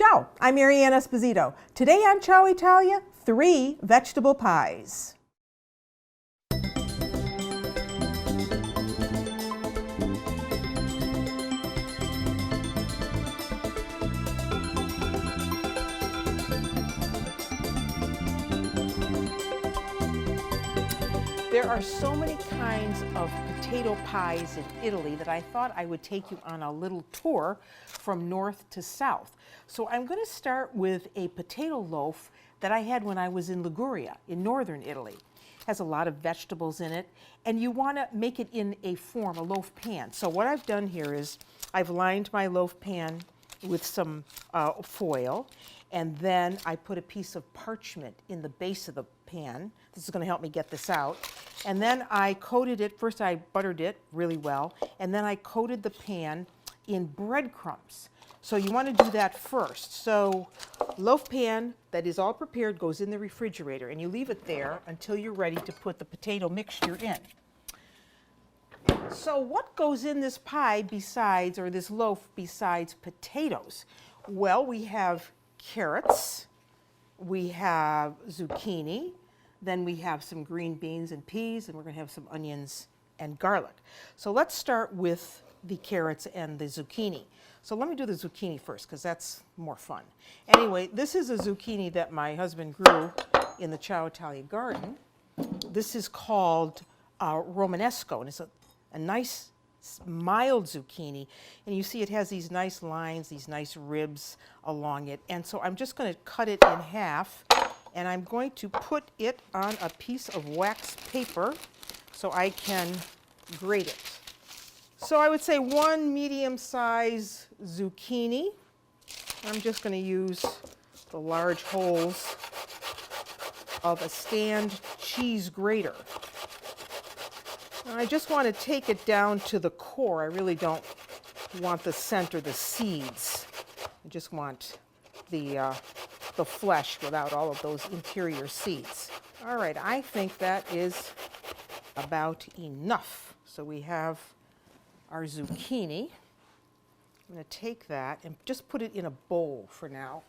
Ciao, I'm Mary Ann Esposito. Today on Ciao Italia, 3 vegetable pies. There are so many kinds of potato pies in Italy that I thought I would take you on a little tour from north to south. So I'm going to start with a potato loaf that I had when I was in Liguria in northern Italy. It has a lot of vegetables in it, and you want to make it in a form, a loaf pan. So what I've done here is I've lined my loaf pan with some foil, and then I put a piece of parchment in the base of the pan. This is going to help me get this out. And then I coated it, first I buttered it really well, and then I coated the pan in breadcrumbs. So you want to do that first. So loaf pan that is all prepared goes in the refrigerator, and you leave it there until you're ready to put the potato mixture in. So what goes in this pie besides, or this loaf besides potatoes? Well, we have carrots, we have zucchini, then we have some green beans and peas, and we're going to have some onions and garlic. So let's start with the carrots and the zucchini. So let me do the zucchini first, because that's more fun. Anyway, this is a zucchini that my husband grew in the Ciao Italia garden. This is called Romanesco, and it's a nice mild zucchini, and you see it has these nice lines, these nice ribs along it. And so I'm just going to cut it in half, and I'm going to put it on a piece of wax paper so I can grate it. So I would say 1 medium-size zucchini. I'm just going to use the large holes of a stand cheese grater. I just want to take it down to the core. I really don't want the center, the seeds. I just want the flesh without all of those interior seeds. All right, I think that is about enough. So we have our zucchini. I'm going to take that and just put it in a bowl for now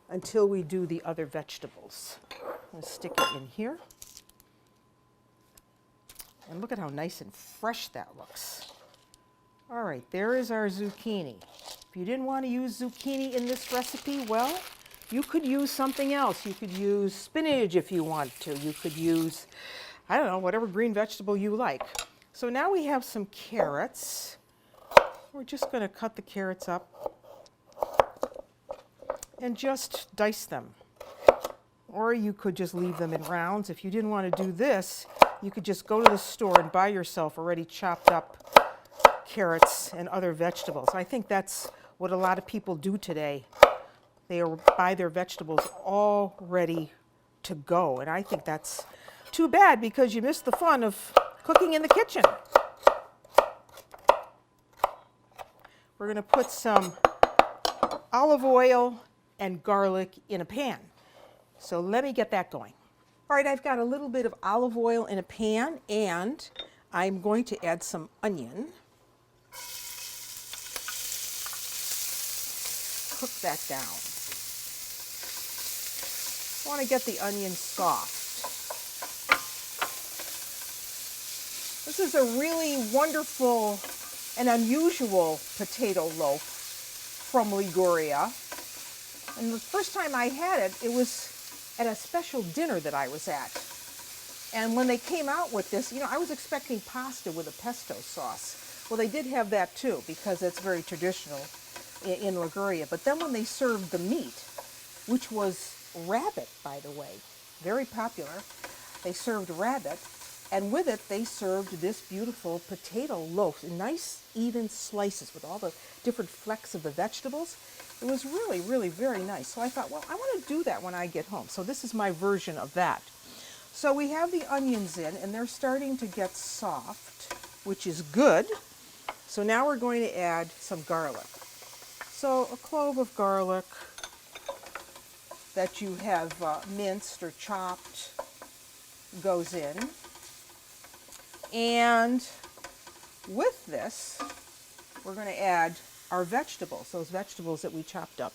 until we do the other vegetables. I'm going to stick it in here. And look at how nice and fresh that looks. All right, there is our zucchini. If you didn't want to use zucchini in this recipe, well, you could use something else. You could use spinach if you want to. You could use, I don't know, whatever green vegetable you like. So now we have some carrots. We're just going to cut the carrots up and just dice them. Or you could just leave them in rounds. If you didn't want to do this, you could just go to the store and buy yourself already chopped up carrots and other vegetables. I think that's what a lot of people do today. They buy their vegetables all ready to go. And I think that's too bad, because you miss the fun of cooking in the kitchen. We're going to put some olive oil and garlic in a pan. So let me get that going. All right, I've got a little bit of olive oil in a pan, and I'm going to add some onion. Cook that down. I want to get the onion soft. This is a really wonderful and unusual potato loaf from Liguria. And the first time I had it, it was at a special dinner that I was at. And when they came out with this, I was expecting pasta with a pesto sauce. Well, they did have that too, because it's very traditional in Liguria. But then when they served the meat, which was rabbit, by the way, very popular, they served rabbit, and with it they served this beautiful potato loaf in nice even slices with all the different flecks of the vegetables. It was really, really very nice. So I thought, well, I want to do that when I get home. So this is my version of that. So we have the onions in, and they're starting to get soft, which is good. So now we're going to add some garlic. So a clove of garlic that you have minced or chopped goes in. And with this, we're going to add our vegetables, those vegetables that we chopped up.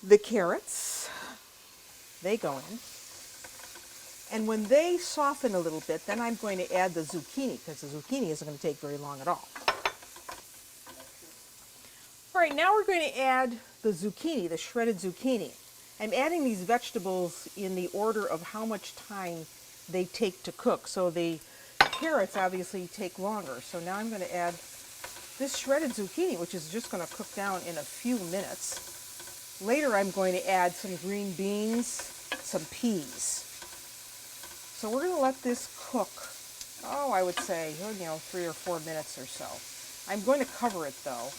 the carrots. They go in. And when they soften a little bit, then I'm going to add the zucchini, because the zucchini isn't going to take very long at all. All right, now we're going to add the zucchini, the shredded zucchini. I'm adding these vegetables in the order of how much time they take to cook. So the carrots obviously take longer. So now I'm going to add this shredded zucchini, which is just going to cook down in a few minutes. Later I'm going to add some green beans, some peas. So we're going to let this cook, oh, I would say, 3 or 4 minutes or so. I'm going to cover it though.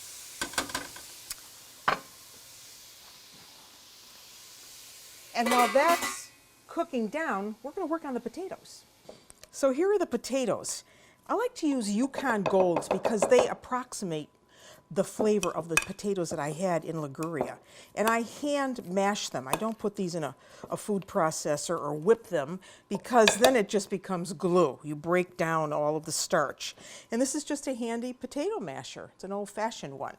And while that's cooking down, we're going to work on the potatoes. So here are the potatoes. I like to use Yukon Golds because they approximate the flavor of the potatoes that I had in Liguria. And I hand mash them. I don't put these in a food processor or whip them, because then it just becomes glue. You break down all of the starch. And this is just a handy potato masher. It's an old-fashioned one.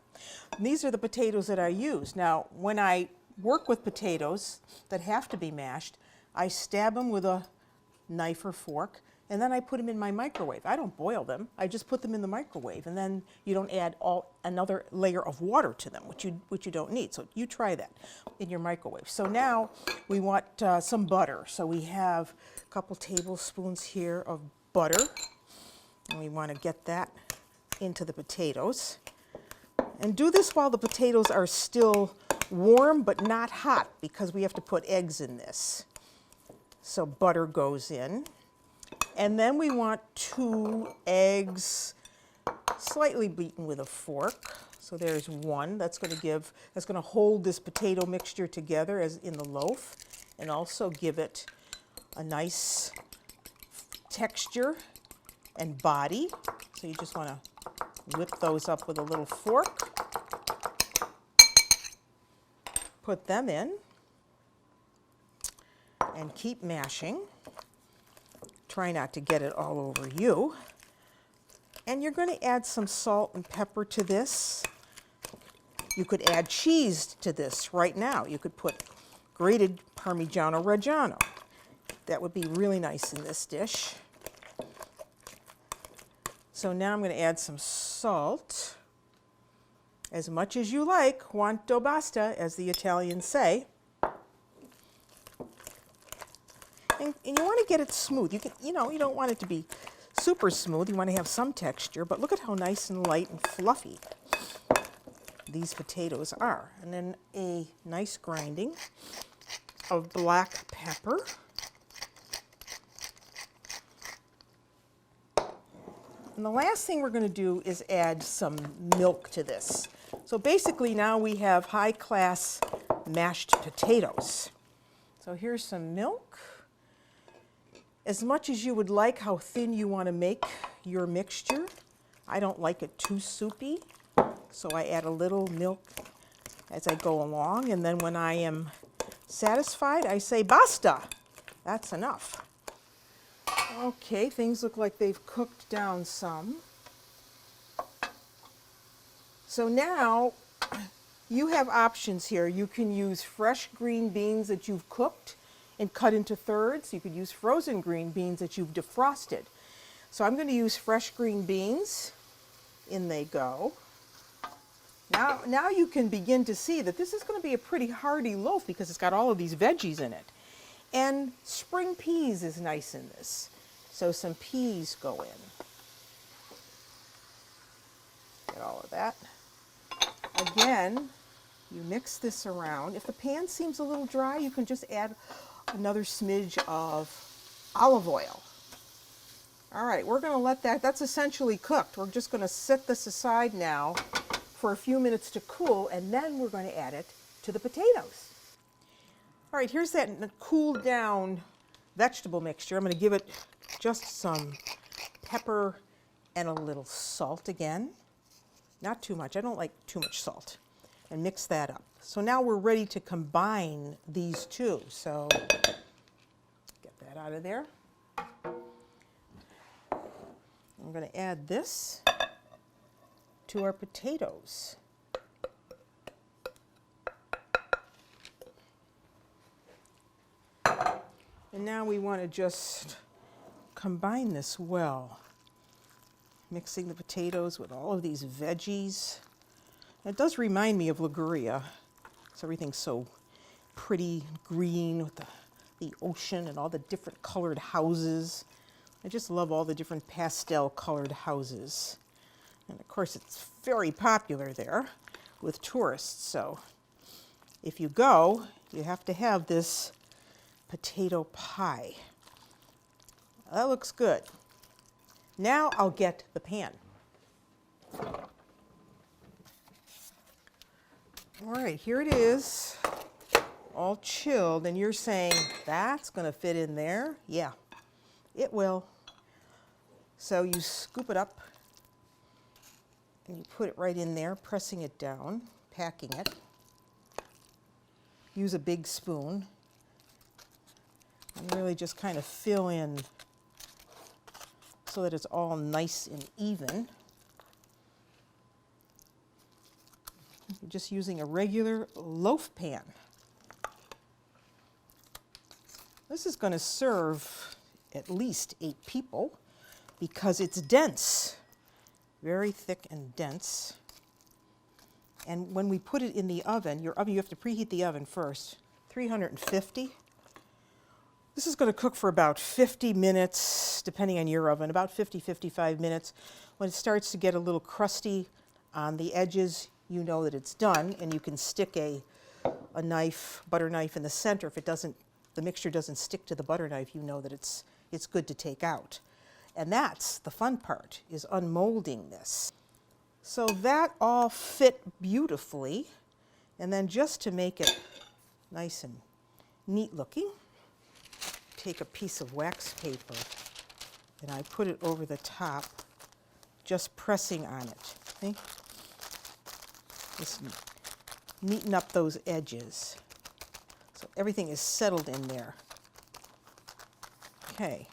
And these are the potatoes that I use. Now, when I work with potatoes that have to be mashed, I stab them with a knife or fork, and then I put them in my microwave. I don't boil them. I just put them in the microwave, and then you don't add another layer of water to them, which you don't need. So you try that in your microwave. So now we want some butter. So we have a couple tablespoons here of butter, and we want to get that into the potatoes. And do this while the potatoes are still warm but not hot, because we have to put eggs in this. So butter goes in. And then we want 2 eggs, slightly beaten with a fork. So there's 1. That's going to hold this potato mixture together as in the loaf, and also give it a nice texture and body. So you just want to whip those up with a little fork. Put them in and keep mashing. Try not to get it all over you. And you're going to add some salt and pepper to this. You could add cheese to this right now. You could put grated Parmigiano Reggiano. That would be really nice in this dish. So now I'm going to add some salt. As much as you like, quanto basta, as the Italians say. And you want to get it smooth. You don't want it to be super smooth. You want to have some texture, but look at how nice and light and fluffy these potatoes are. And then a nice grinding of black pepper. And the last thing we're going to do is add some milk to this. So basically now we have high-class mashed potatoes. So here's some milk. As much as you would like how thin you want to make your mixture, I don't like it too soupy, so I add a little milk as I go along, and then when I am satisfied, I say basta. That's enough. Okay, things look like they've cooked down some. So now you have options here. You can use fresh green beans that you've cooked and cut into thirds. You could use frozen green beans that you've defrosted. So I'm going to use fresh green beans. In they go. Now you can begin to see that this is going to be a pretty hearty loaf because it's got all of these veggies in it. And spring peas is nice in this. So some peas go in. Get all of that. Again, you mix this around. If the pan seems a little dry, you can just add another smidge of olive oil. All right, we're going to let that's essentially cooked. We're just going to set this aside now for a few minutes to cool, and then we're going to add it to the potatoes. All right, here's that cooled down vegetable mixture. I'm going to give it just some pepper and a little salt again. Not too much. I don't like too much salt. And mix that up. So now we're ready to combine these two. So get that out of there. I'm going to add this to our potatoes. And now we want to just combine this well, mixing the potatoes with all of these veggies. It does remind me of Liguria. So everything's so pretty green with the ocean and all the different colored houses. I just love all the different pastel colored houses. And of course it's very popular there with tourists. So if you go, you have to have this potato pie. That looks good. Now I'll get the pan. All right, here it is, all chilled, and you're saying, that's gonna fit in there? Yeah, it will. So you scoop it up, and you put it right in there, pressing it down, packing it. Use a big spoon, and really just kind of fill in so that it's all nice and even. You're just using a regular loaf pan. This is going to serve at least 8 people because it's dense, very thick and dense. And when we put it in the oven, you have to preheat the oven first, 350. This is going to cook for about 50 minutes, depending on your oven, about 50, 55 minutes. When it starts to get a little crusty on the edges, you know that it's done, and you can stick a knife, butter knife in the center. If the mixture doesn't stick to the butter knife, you know that it's good to take out. And that's the fun part, is unmolding this. So that all fit beautifully. And then just to make it nice and neat looking, take a piece of wax paper and I put it over the top, just pressing on it. See? Just neaten up those edges so everything is settled in there. Okay,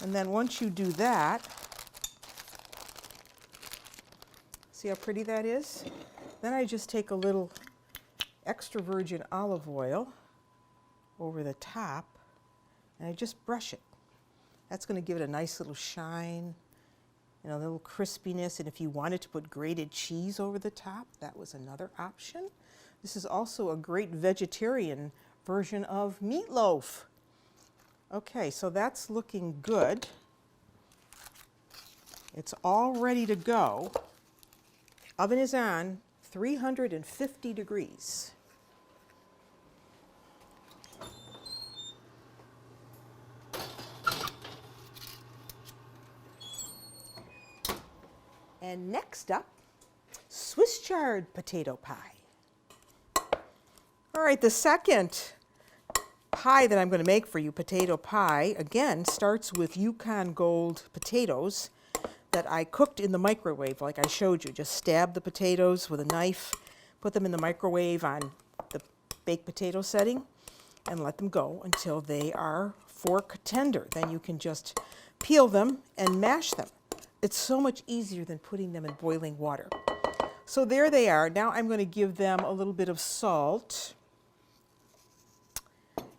and then once you do that, see how pretty that is? Then I just take a little extra virgin olive oil over the top and I just brush it. That's going to give it a nice little shine and a little crispiness. And if you wanted to put grated cheese over the top, that was another option. This is also a great vegetarian version of meatloaf. Okay, so that's looking good. It's all ready to go. Oven is on 350 degrees. And next up, Swiss chard potato pie. All right, the second pie that I'm going to make for you, potato pie, again, starts with Yukon Gold potatoes that I cooked in the microwave like I showed you. Just stab the potatoes with a knife, put them in the microwave on the baked potato setting, and let them go until they are fork tender. Then you can just peel them and mash them. It's so much easier than putting them in boiling water. So there they are. Now I'm going to give them a little bit of salt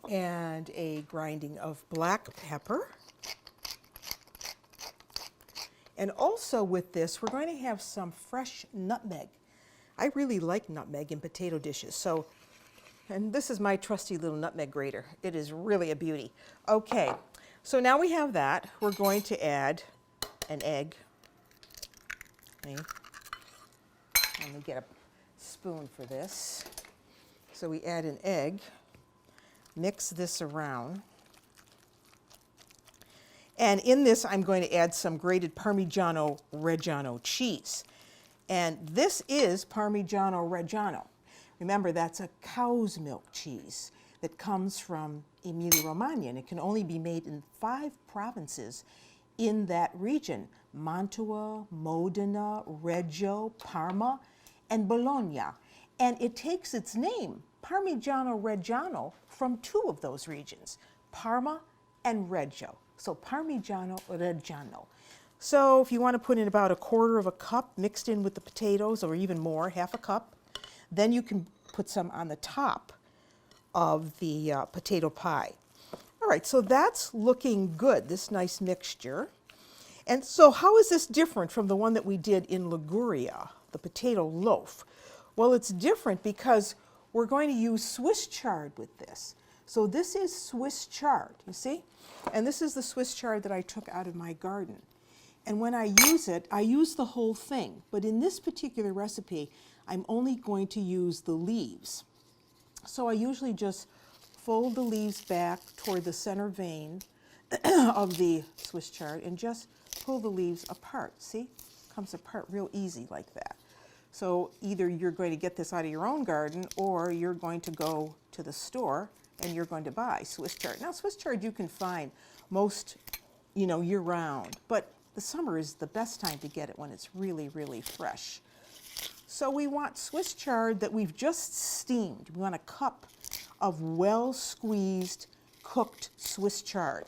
and a grinding of black pepper. And also with this, we're going to have some fresh nutmeg. I really like nutmeg in potato dishes. So, and this is my trusty little nutmeg grater. It is really a beauty. Okay, so now we have that. We're going to add an egg. Okay. Let me get a spoon for this. So we add an egg, mix this around. And in this, I'm going to add some grated Parmigiano Reggiano cheese. And this is Parmigiano Reggiano. Remember, that's a cow's milk cheese that comes from Emilia-Romagna, and it can only be made in 5 provinces in that region: Mantua, Modena, Reggio, Parma, and Bologna. And it takes its name, Parmigiano Reggiano, from 2 of those regions, Parma and Reggio. So Parmigiano Reggiano. So if you want to put in about 1/4 cup mixed in with the potatoes, or even more, 1/2 cup, then you can put some on the top of the potato pie. All right, so that's looking good, this nice mixture. And so how is this different from the one that we did in Liguria, the potato loaf? Well, it's different because we're going to use Swiss chard with this. So this is Swiss chard, you see? And this is the Swiss chard that I took out of my garden. And when I use it, I use the whole thing. But in this particular recipe, I'm only going to use the leaves. So I usually just fold the leaves back toward the center vein of the Swiss chard and just pull the leaves apart. See? Comes apart real easy like that. So either you're going to get this out of your own garden or you're going to go to the store and you're going to buy Swiss chard. Now Swiss chard you can find most, year round, but the summer is the best time to get it when it's really, really fresh. So we want Swiss chard that we've just steamed. We want a cup of well-squeezed, cooked Swiss chard.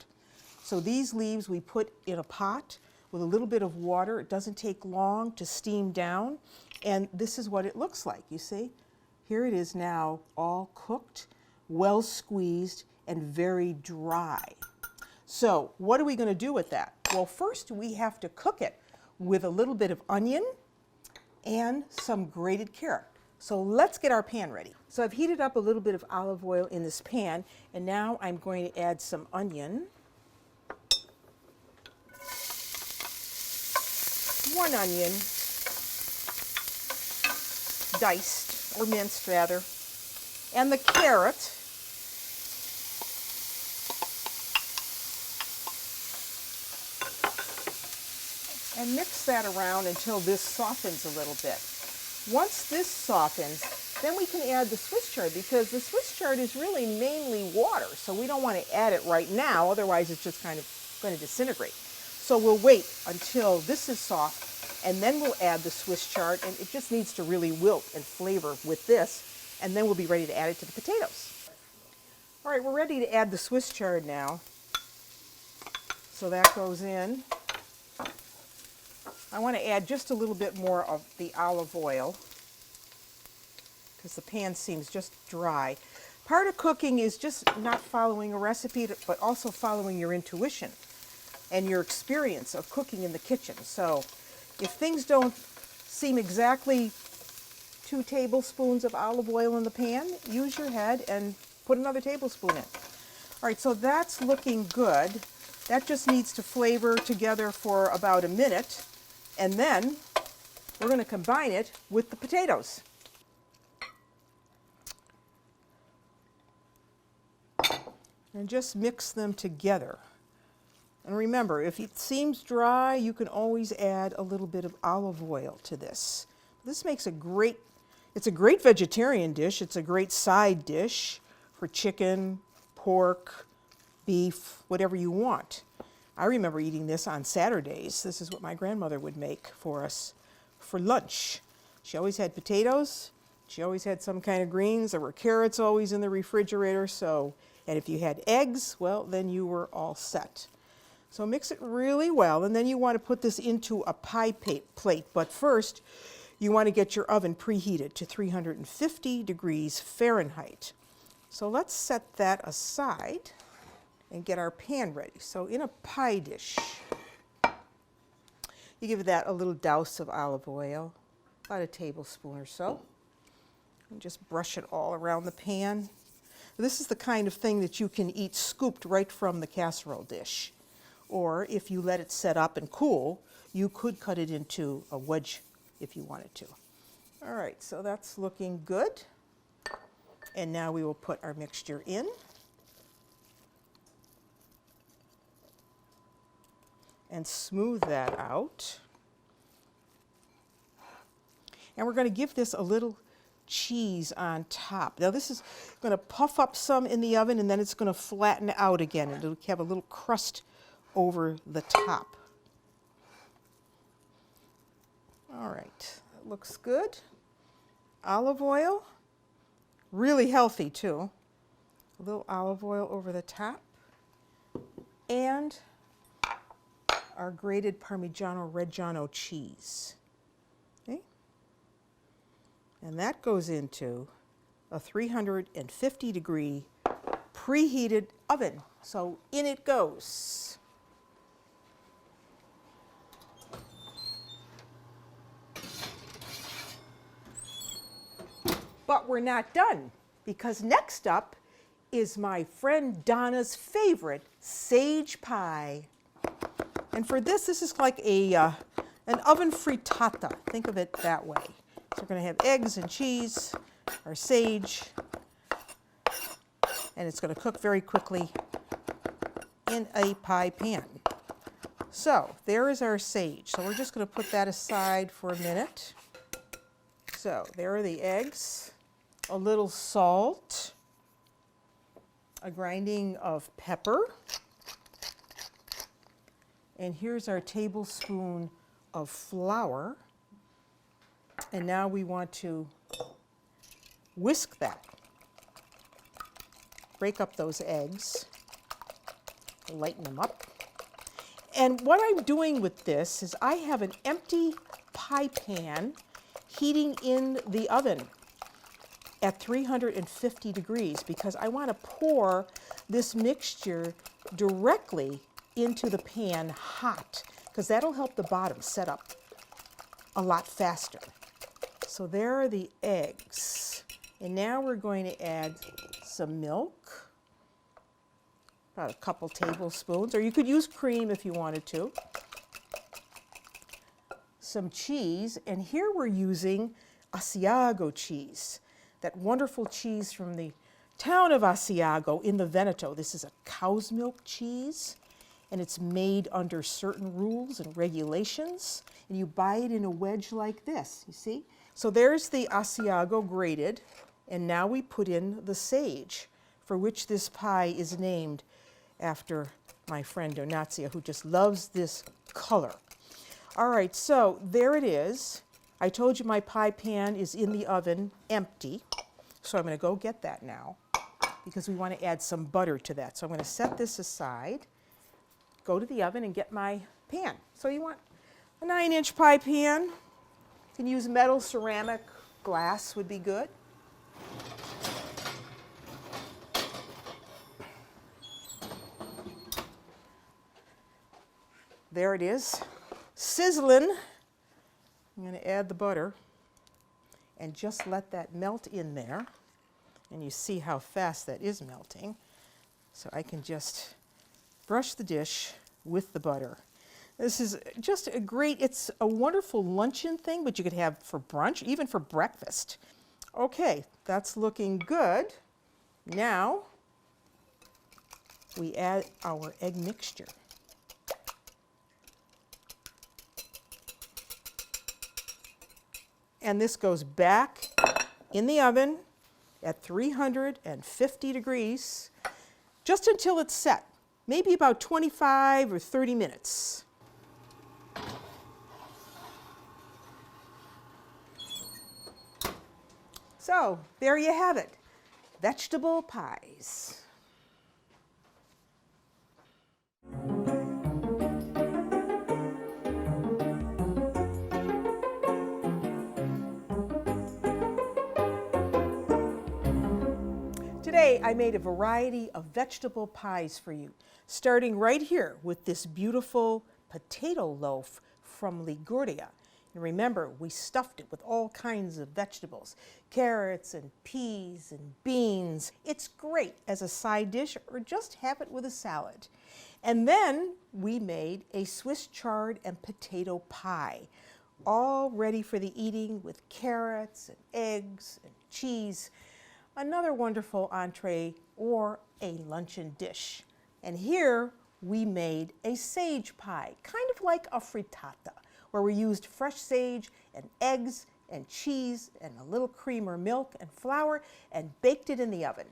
So these leaves we put in a pot with a little bit of water. It doesn't take long to steam down. And this is what it looks like, you see? Here it is now, all cooked, well squeezed, and very dry. So what are we going to do with that? Well, first we have to cook it with a little bit of onion and some grated carrot. So let's get our pan ready. So I've heated up a little bit of olive oil in this pan, and now I'm going to add some onion. One onion, diced, or minced rather, and the carrot. And mix that around until this softens a little bit. Once this softens, then we can add the Swiss chard, because the Swiss chard is really mainly water, so we don't want to add it right now, otherwise it's just kind of going to disintegrate. So we'll wait until this is soft, and then we'll add the Swiss chard, and it just needs to really wilt and flavor with this, and then we'll be ready to add it to the potatoes. All right, we're ready to add the Swiss chard now. So that goes in. I want to add just a little bit more of the olive oil because the pan seems just dry. Part of cooking is just not following a recipe, but also following your intuition and your experience of cooking in the kitchen. So if things don't seem exactly 2 tablespoons of olive oil in the pan, use your head and put another tablespoon in. All right, so that's looking good. That just needs to flavor together for about a minute. And then we're going to combine it with the potatoes. And just mix them together. And remember, if it seems dry, you can always add a little bit of olive oil to this. This makes it's a great vegetarian dish. It's a great side dish for chicken, pork, beef, whatever you want. I remember eating this on Saturdays. This is what my grandmother would make for us for lunch. She always had potatoes. She always had some kind of greens. There were carrots always in the refrigerator. And if you had eggs, well, then you were all set. So mix it really well, and then you want to put this into a pie plate. But first, you want to get your oven preheated to 350 degrees Fahrenheit. So let's set that aside and get our pan ready. So in a pie dish, you give that a little douse of olive oil, about a tablespoon or so, and just brush it all around the pan. This is the kind of thing that you can eat scooped right from the casserole dish. Or if you let it set up and cool, you could cut it into a wedge if you wanted to. All right, so that's looking good. And now we will put our mixture in. And smooth that out. And we're going to give this a little cheese on top. Now this is going to puff up some in the oven, and then it's going to flatten out again, and it'll have a little crust over the top. All right, that looks good. Olive oil, really healthy too. A little olive oil over the top. And our grated Parmigiano Reggiano cheese. Okay? And that goes into a 350 degree preheated oven. So in it goes. But we're not done, because next up is my friend Donna's favorite sage pie. And for this is like an oven frittata. Think of it that way. So we're going to have eggs and cheese, our sage, and it's going to cook very quickly in a pie pan. So there is our sage. So we're just going to put that aside for a minute. So there are the eggs, a little salt, a grinding of pepper, and here's our tablespoon of flour. And now we want to whisk that. Break up those eggs, lighten them up. And what I'm doing with this is I have an empty pie pan heating in the oven at 350 degrees because I want to pour this mixture directly into the pan hot, because that'll help the bottom set up a lot faster. So there are the eggs. And now we're going to add some milk, about a couple tablespoons, or you could use cream if you wanted to. Some cheese, and here we're using Asiago cheese, that wonderful cheese from the town of Asiago in the Veneto. This is a cow's milk cheese, and it's made under certain rules and regulations, and you buy it in a wedge like this, you see? So there's the Asiago grated, and now we put in the sage, for which this pie is named after my friend Donazia, who just loves this color. All right, so there it is. I told you my pie pan is in the oven, empty. So I'm going to go get that now because we want to add some butter to that. So I'm going to set this aside, go to the oven and get my pan. So you want a 9-inch pie pan. You can use metal, ceramic, glass would be good. There it is, sizzling. I'm going to add the butter and just let that melt in there. And you see how fast that is melting. So I can just brush the dish with the butter. This is just a great, it's a wonderful luncheon thing, but you could have for brunch, even for breakfast. Okay, that's looking good. Now we add our egg mixture. And this goes back in the oven at 350 degrees, just until it's set, maybe about 25 or 30 minutes. So there you have it, vegetable pies. Today I made a variety of vegetable pies for you, starting right here with this beautiful potato loaf from Liguria. And remember, we stuffed it with all kinds of vegetables, carrots and peas and beans. It's great as a side dish or just have it with a salad. And then we made a Swiss chard and potato pie, all ready for the eating with carrots and eggs and cheese. Another wonderful entree or a luncheon dish. And here we made a sage pie, kind of like a frittata, where we used fresh sage and eggs and cheese and a little cream or milk and flour and baked it in the oven.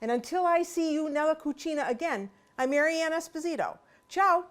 And until I see you nella cucina again, I'm Mary Ann Esposito. Ciao!